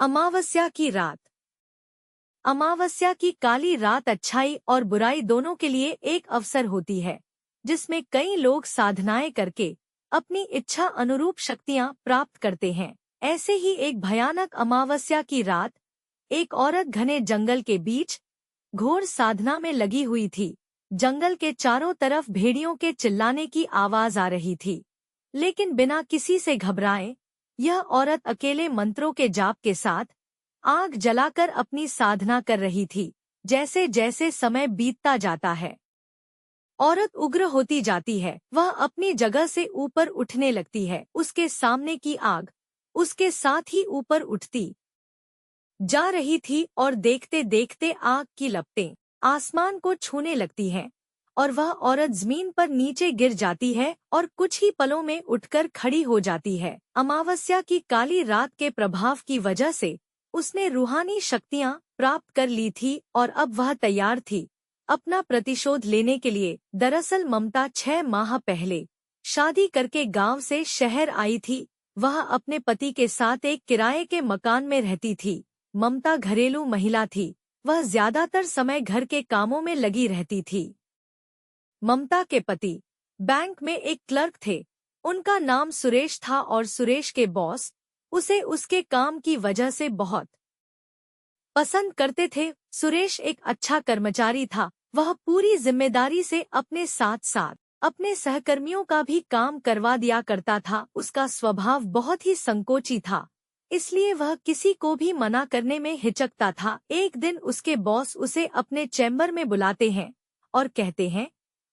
अमावस्या की रात। अमावस्या की काली रात अच्छाई और बुराई दोनों के लिए एक अवसर होती है, जिसमें कई लोग साधनाएं करके अपनी इच्छा अनुरूप शक्तियां प्राप्त करते हैं। ऐसे ही एक भयानक अमावस्या की रात, एक औरत घने जंगल के बीच घोर साधना में लगी हुई थी। जंगल के चारों तरफ भेड़ियों के चिल्लाने की आवाज आ रही थी, लेकिन बिना किसी से घबराए यह औरत अकेले मंत्रों के जाप के साथ आग जलाकर अपनी साधना कर रही थी। जैसे जैसे समय बीतता जाता है, औरत उग्र होती जाती है। वह अपनी जगह से ऊपर उठने लगती है। उसके सामने की आग उसके साथ ही ऊपर उठती जा रही थी और देखते देखते आग की लपटें आसमान को छूने लगती हैं और वह औरत जमीन पर नीचे गिर जाती है और कुछ ही पलों में उठकर खड़ी हो जाती है। अमावस्या की काली रात के प्रभाव की वजह से उसने रूहानी शक्तियां प्राप्त कर ली थी और अब वह तैयार थी अपना प्रतिशोध लेने के लिए। दरअसल ममता 6 माह पहले शादी करके गांव से शहर आई थी। वह अपने पति के साथ एक किराए के मकान में रहती थी। ममता घरेलू महिला थी। वह ज्यादातर समय घर के कामों में लगी रहती थी। ममता के पति बैंक में एक क्लर्क थे। उनका नाम सुरेश था और सुरेश के बॉस उसे उसके काम की वजह से बहुत पसंद करते थे। सुरेश एक अच्छा कर्मचारी था। वह पूरी जिम्मेदारी से अपने साथ साथ अपने सहकर्मियों का भी काम करवा दिया करता था। उसका स्वभाव बहुत ही संकोची था, इसलिए वह किसी को भी मना करने में हिचकता था। एक दिन उसके बॉस उसे अपने चैम्बर में बुलाते हैं और कहते हैं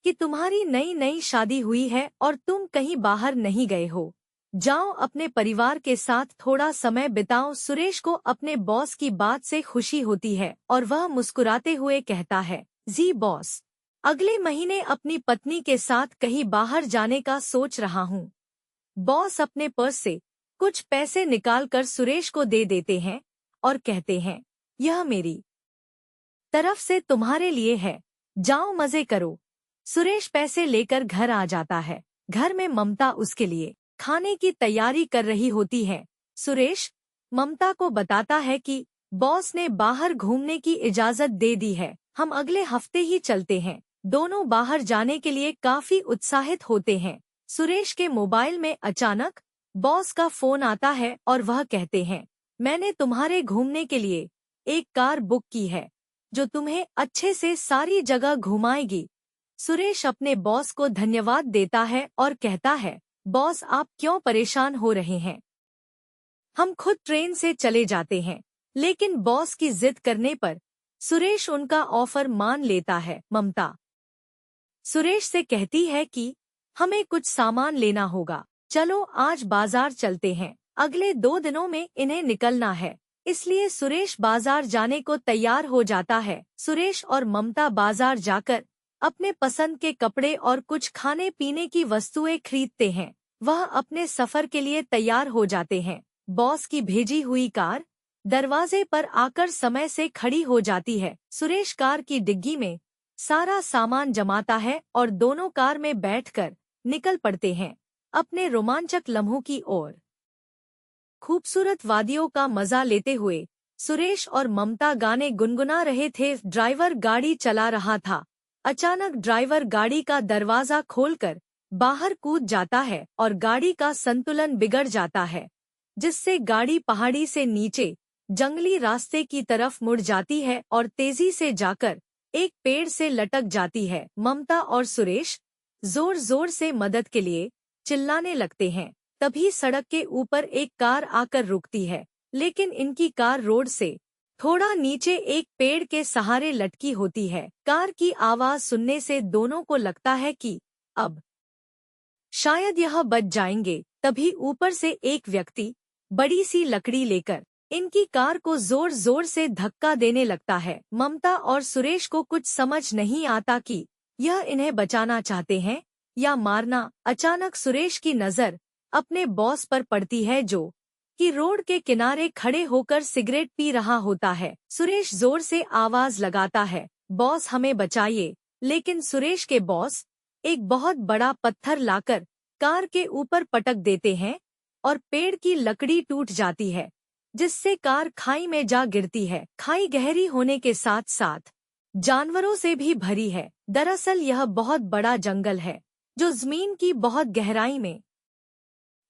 कि तुम्हारी नई नई शादी हुई है और तुम कहीं बाहर नहीं गए हो, जाओ अपने परिवार के साथ थोड़ा समय बिताओ। सुरेश को अपने बॉस की बात से खुशी होती है और वह मुस्कुराते हुए कहता है, जी बॉस, अगले महीने अपनी पत्नी के साथ कहीं बाहर जाने का सोच रहा हूँ। बॉस अपने पर्स से कुछ पैसे निकालकर सुरेश को दे देते हैं और कहते हैं, यह मेरी तरफ से तुम्हारे लिए है, जाओ मजे करो। सुरेश पैसे लेकर घर आ जाता है। घर में ममता उसके लिए खाने की तैयारी कर रही होती है। सुरेश ममता को बताता है कि बॉस ने बाहर घूमने की इजाजत दे दी है, हम अगले हफ्ते ही चलते हैं। दोनों बाहर जाने के लिए काफी उत्साहित होते हैं। सुरेश के मोबाइल में अचानक बॉस का फोन आता है और वह कहते हैं, मैंने तुम्हारे घूमने के लिए एक कार बुक की है जो तुम्हें अच्छे से सारी जगह घुमाएगी। सुरेश अपने बॉस को धन्यवाद देता है और कहता है, बॉस आप क्यों परेशान हो रहे हैं, हम खुद ट्रेन से चले जाते हैं। लेकिन बॉस की जिद करने पर सुरेश उनका ऑफर मान लेता है। ममता सुरेश से कहती है कि हमें कुछ सामान लेना होगा, चलो आज बाजार चलते हैं। अगले 2 दिनों में इन्हें निकलना है, इसलिए सुरेश बाजार जाने को तैयार हो जाता है। सुरेश और ममता बाजार जाकर अपने पसंद के कपड़े और कुछ खाने पीने की वस्तुएं खरीदते हैं। वह अपने सफर के लिए तैयार हो जाते हैं। बॉस की भेजी हुई कार दरवाजे पर आकर समय से खड़ी हो जाती है। सुरेश कार की डिग्गी में सारा सामान जमाता है और दोनों कार में बैठकर निकल पड़ते हैं अपने रोमांचक लम्हों की ओर। खूबसूरत वादियों का मजा लेते हुए सुरेश और ममता गाने गुनगुना रहे थे। ड्राइवर गाड़ी चला रहा था। अचानक ड्राइवर गाड़ी का दरवाजा खोलकर बाहर कूद जाता है और गाड़ी का संतुलन बिगड़ जाता है, जिससे गाड़ी पहाड़ी से नीचे जंगली रास्ते की तरफ मुड़ जाती है और तेजी से जाकर एक पेड़ से लटक जाती है। ममता और सुरेश जोर जोर से मदद के लिए चिल्लाने लगते हैं। तभी सड़क के ऊपर एक कार आकर रुकती है, लेकिन इनकी कार रोड से थोड़ा नीचे एक पेड़ के सहारे लटकी होती है। कार की आवाज सुनने से दोनों को लगता है कि अब शायद यह बच जाएंगे। तभी ऊपर से एक व्यक्ति बड़ी सी लकड़ी लेकर इनकी कार को जोर जोर से धक्का देने लगता है। ममता और सुरेश को कुछ समझ नहीं आता कि यह इन्हें बचाना चाहते हैं या मारना। अचानक सुरेश की नजर अपने बॉस पर पड़ती है, जो कि रोड के किनारे खड़े होकर सिगरेट पी रहा होता है। सुरेश जोर से आवाज लगाता है, बॉस हमें बचाइए। लेकिन सुरेश के बॉस एक बहुत बड़ा पत्थर लाकर कार के ऊपर पटक देते हैं और पेड़ की लकड़ी टूट जाती है, जिससे कार खाई में जा गिरती है। खाई गहरी होने के साथ साथ जानवरों से भी भरी है। दरअसल यह बहुत बड़ा जंगल है जो जमीन की बहुत गहराई में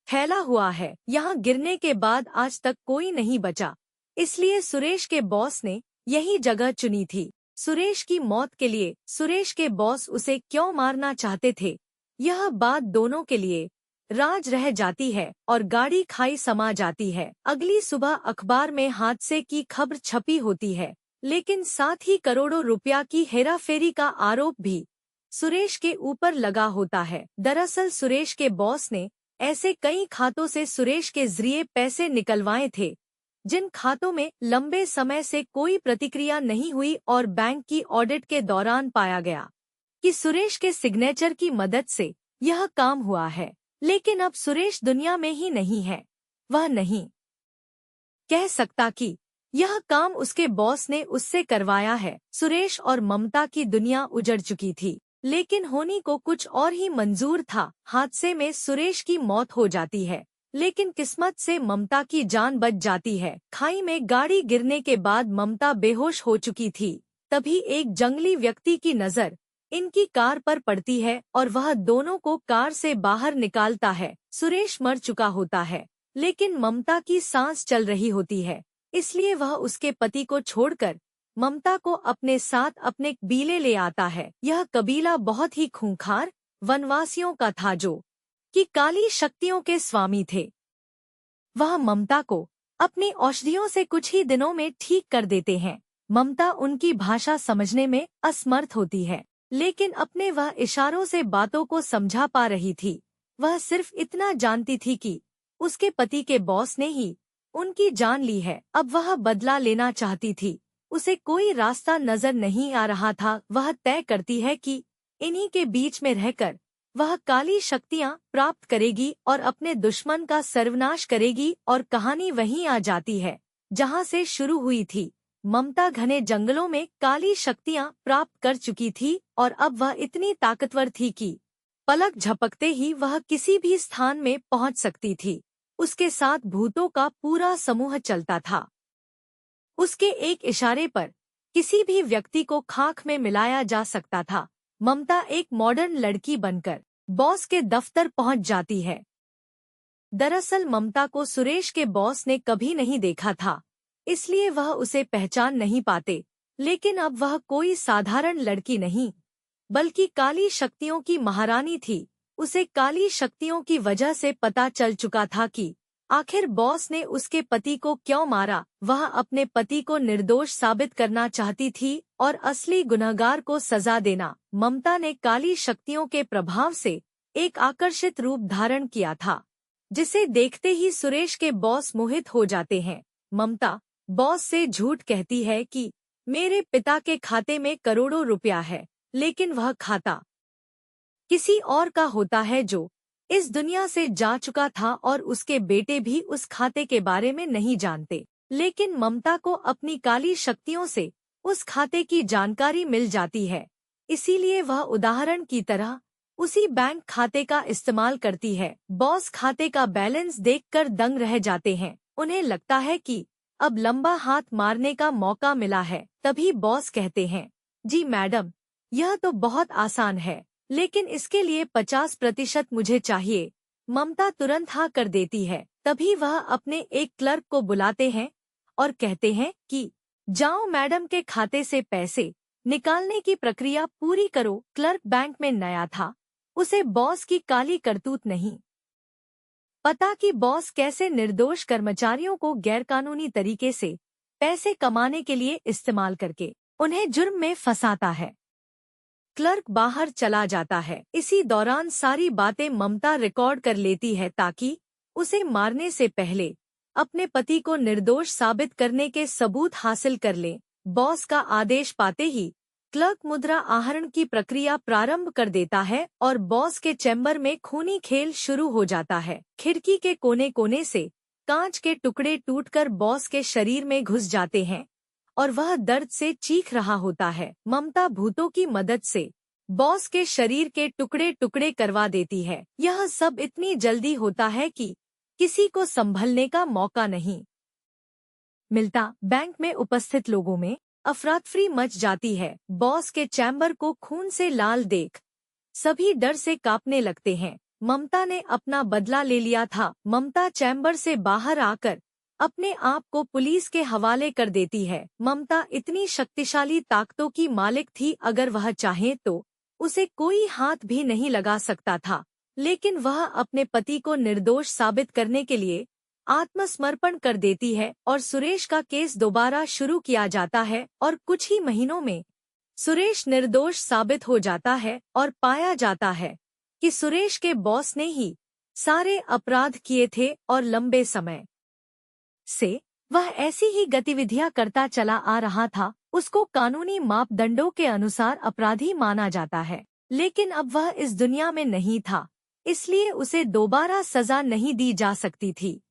फैला हुआ है। यहाँ गिरने के बाद आज तक कोई नहीं बचा, इसलिए सुरेश के बॉस ने यही जगह चुनी थी। सुरेश की मौत के लिए सुरेश के बॉस उसे क्यों मारना चाहते थे, यह बात दोनों के लिए राज रह जाती है और गाड़ी खाई समा जाती है। अगली सुबह अखबार में हादसे की खबर छपी होती है, लेकिन साथ ही करोड़ों रुपया की हेराफेरी का आरोप भी सुरेश के ऊपर लगा होता है। दरअसल सुरेश के बॉस ने ऐसे कई खातों से सुरेश के जरिए पैसे निकलवाए थे जिन खातों में लंबे समय से कोई प्रतिक्रिया नहीं हुई, और बैंक की ऑडिट के दौरान पाया गया कि सुरेश के सिग्नेचर की मदद से यह काम हुआ है। लेकिन अब सुरेश दुनिया में ही नहीं है। वह नहीं कह सकता कि यह काम उसके बॉस ने उससे करवाया है। सुरेश और ममता की दुनिया उजड़ चुकी थी, लेकिन होनी को कुछ और ही मंजूर था। हादसे में सुरेश की मौत हो जाती है, लेकिन किस्मत से ममता की जान बच जाती है। खाई में गाड़ी गिरने के बाद ममता बेहोश हो चुकी थी। तभी एक जंगली व्यक्ति की नजर इनकी कार पर पड़ती है और वह दोनों को कार से बाहर निकालता है। सुरेश मर चुका होता है, लेकिन ममता की सांस चल रही होती है, इसलिए वह उसके पति को छोड़कर ममता को अपने साथ अपने कबीले ले आता है। यह कबीला बहुत ही खूंखार वनवासियों का था जो कि काली शक्तियों के स्वामी थे। वह ममता को अपनी औषधियों से कुछ ही दिनों में ठीक कर देते हैं। ममता उनकी भाषा समझने में असमर्थ होती है, लेकिन अपने वह इशारों से बातों को समझा पा रही थी। वह सिर्फ इतना जानती थी कि उसके पति के बॉस ने ही उनकी जान ली है। अब वह बदला लेना चाहती थी। उसे कोई रास्ता नजर नहीं आ रहा था। वह तय करती है कि इन्हीं के बीच में रहकर वह काली शक्तियां प्राप्त करेगी और अपने दुश्मन का सर्वनाश करेगी। और कहानी वहीं आ जाती है जहां से शुरू हुई थी। ममता घने जंगलों में काली शक्तियां प्राप्त कर चुकी थी और अब वह इतनी ताकतवर थी कि पलक झपकते ही वह किसी भी स्थान में पहुंच सकती थी। उसके साथ भूतों का पूरा समूह चलता था। उसके एक इशारे पर किसी भी व्यक्ति को खाक में मिलाया जा सकता था। ममता एक मॉडर्न लड़की बनकर बॉस के दफ्तर पहुंच जाती है। दरअसल ममता को सुरेश के बॉस ने कभी नहीं देखा था, इसलिए वह उसे पहचान नहीं पाते। लेकिन अब वह कोई साधारण लड़की नहीं, बल्कि काली शक्तियों की महारानी थी। उसे काली शक्तियों की वजह से पता चल चुका था कि आखिर बॉस ने उसके पति को क्यों मारा। वह अपने पति को निर्दोष साबित करना चाहती थी और असली गुनहगार को सजा देना। ममता ने काली शक्तियों के प्रभाव से एक आकर्षित रूप धारण किया था, जिसे देखते ही सुरेश के बॉस मोहित हो जाते हैं। ममता बॉस से झूठ कहती है कि मेरे पिता के खाते में करोड़ों रुपया है, लेकिन वह खाता किसी और का होता है जो इस दुनिया से जा चुका था और उसके बेटे भी उस खाते के बारे में नहीं जानते। लेकिन ममता को अपनी काली शक्तियों से उस खाते की जानकारी मिल जाती है, इसीलिए वह उदाहरण की तरह उसी बैंक खाते का इस्तेमाल करती है। बॉस खाते का बैलेंस देखकर दंग रह जाते हैं। उन्हें लगता है कि अब लंबा हाथ मारने का मौका मिला है। तभी बॉस कहते हैं, जी मैडम, यह तो बहुत आसान है, लेकिन इसके लिए 50% मुझे चाहिए। ममता तुरंत हाँ कर देती है। तभी वह अपने एक क्लर्क को बुलाते हैं और कहते हैं कि जाओ मैडम के खाते से पैसे निकालने की प्रक्रिया पूरी करो। क्लर्क बैंक में नया था, उसे बॉस की काली करतूत नहीं पता कि बॉस कैसे निर्दोष कर्मचारियों को गैरकानूनी तरीके से पैसे कमाने के लिए इस्तेमाल करके उन्हें जुर्म में फंसाता है। क्लर्क बाहर चला जाता है। इसी दौरान सारी बातें ममता रिकॉर्ड कर लेती है ताकि उसे मारने से पहले अपने पति को निर्दोष साबित करने के सबूत हासिल कर ले। बॉस का आदेश पाते ही क्लर्क मुद्रा आहरण की प्रक्रिया प्रारंभ कर देता है और बॉस के चैम्बर में खूनी खेल शुरू हो जाता है। खिड़की के कोने कोने से कांच के टुकड़े टूटकर बॉस के शरीर में घुस जाते हैं और वह दर्द से चीख रहा होता है। ममता भूतों की मदद से बॉस के शरीर के टुकड़े टुकड़े करवा देती है। यह सब इतनी जल्दी होता है कि किसी को संभलने का मौका नहीं मिलता बैंक में उपस्थित लोगों में अफरातफरी मच जाती है। बॉस के चैम्बर को खून से लाल देख सभी डर से कांपने लगते हैं। ममता ने अपना बदला ले लिया था। ममता चैम्बर से बाहर आकर अपने आप को पुलिस के हवाले कर देती है। ममता इतनी शक्तिशाली ताकतों की मालिक थी, अगर वह चाहे तो उसे कोई हाथ भी नहीं लगा सकता था। लेकिन वह अपने पति को निर्दोष साबित करने के लिए आत्मसमर्पण कर देती है और सुरेश का केस दोबारा शुरू किया जाता है और कुछ ही महीनों में सुरेश निर्दोष साबित हो जाता है और पाया जाता है कि सुरेश के बॉस ने ही सारे अपराध किए थे और लंबे समय से वह ऐसी ही गतिविधियां करता चला आ रहा था। उसको कानूनी मापदंडों के अनुसार अपराधी माना जाता है, लेकिन अब वह इस दुनिया में नहीं था, इसलिए उसे दोबारा सजा नहीं दी जा सकती थी।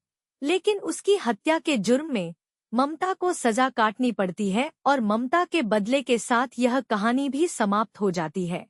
लेकिन उसकी हत्या के जुर्म में ममता को सजा काटनी पड़ती है और ममता के बदले के साथ यह कहानी भी समाप्त हो जाती है।